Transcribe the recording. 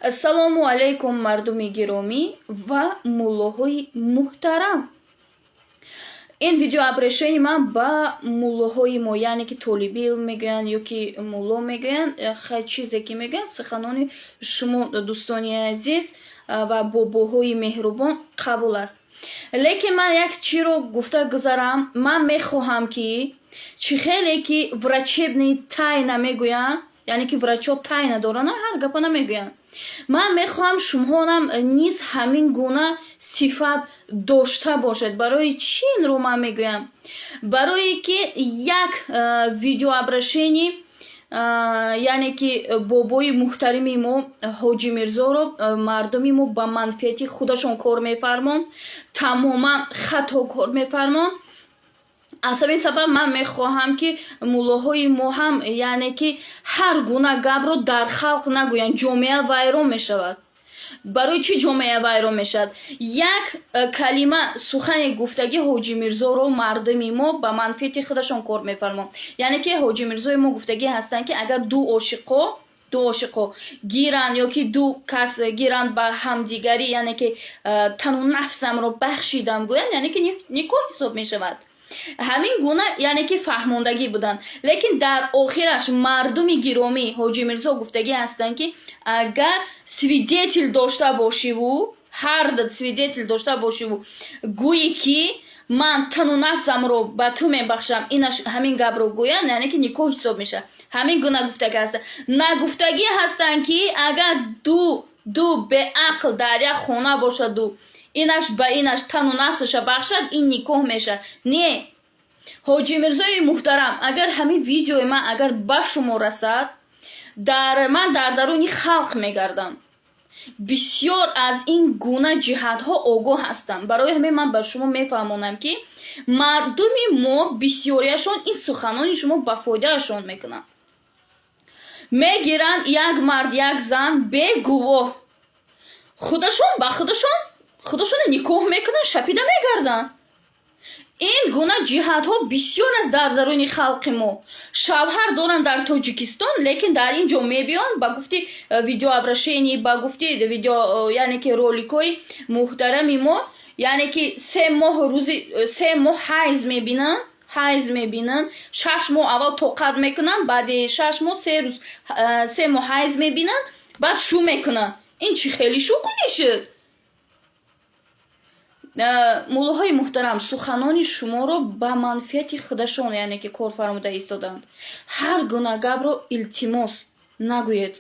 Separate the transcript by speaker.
Speaker 1: ассалому алайкум мардуми гиромӣ ва муллоҳои муҳтарам. ин видеообращение ман ба муллоҳои мо, яъне ки толиби илм мегӯянд ё ки мулло мегӯянд, хай чизе ки мегӯянд суханони шумо дӯстони азиз ва бобоҳои меҳрубон қабул аст. лекин ман як чиро гуфта гузарам. Ман мехоҳам ки чӣ хеле ки врачебни тайна мегӯянд, яъне ки врачҳо тайна доранд, ҳар гапа намегӯянд. Ман мехоҳам шумоҳонам низ ҳамин гуна сифат дошта бошед. Барои чӣ инро ман мегӯям? Барое ки як видеообращение, яъне ки бобои муҳтарими мо ҳоҷи Мирзоро мардуми мо ба манфиати худашон кор мефармонд, тамоман хато кор мефармонд. аз ҳамин сабаб ман мехоҳам ки муллоҳои мо ҳам яъне ки ҳар гуна гапро дар халқ нагӯянд, ҷомеа вайрон мешавад. барои чӣ ҷомеа вайрон мешавад? Як калима сухани гуфтаги ҳоҷи Мирзоро мардуми мо ба манфиати худашон кор мефармонд. яъне ки ҳоҷи Мирзои мо гуфтагӣ ҳастанд ки агар ду ошиқо гиранд ё ки ду кас гиранд ба ҳамдигарӣ, яъне ки тану нафсамро бахшидам гӯянд, яъне ки никоҳ ҳисоб мешавад. ҳамин гуна яъне ки фаҳмондагӣ буданд. Лекин дар охираш мардуми гиромӣ ҳоҷи Мирзо гуфтагӣ ҳастанд ки агар свидетел дошта бошиву, ҳар свидетел дошта бошиву гӯӣ ки ман тану нафсамро ба ту мебахшам, инаш ҳамин гапро гӯянд, яъне ки никоҳ ҳисоб мешавад. ҳамин гуна гуфтагӣ ҳастанд. Нагуфтагӣ ҳастанд ки агар ду беақл дар як хона бошаду инаш ба инаш тану нафсаша бахшад, ин никоҳ мешавад. Не, ҳоҷи Мирзои муҳтарам, агар ҳамин видеои ман агар ба шумо расад, ман дар даруни халқ мегардам. бисёр аз ин гуна ҷиҳатҳо огоҳ ҳастам. барои ҳамин ман ба шумо мефаҳмонам ки мардуми мо бисёрияшон ин суханони шумо ба фоидаашон мекунанд. мегиранд як мард як зан бегувоҳ, худашон ба худашон никоҳ мекунанд, шапида мегарданд. ин гуна ҷиҳатҳо бисёр аст дар даруни халқи мо. шавҳар доранд дар Тоҷикистон, лекин дар ин ҷо мебиёнд ба гуфти видеообращение, ба гуфти видео, яъне ки роликҳои муҳтарами мо, яъне ки 3 моҳ ҳайз мебинанд, 6 моҳ аввал тоқат мекунанд, баъди 6 моҳ 3 моҳ ҳайз мебинанд, баъд шу мекунанд. ин чӣ хели шу кунишид? муллоҳои муҳтарам, суханони шуморо ба манфиати худашон яъне ки кор фармуда истоданд. ҳар гуна гапро илтимос нагӯед.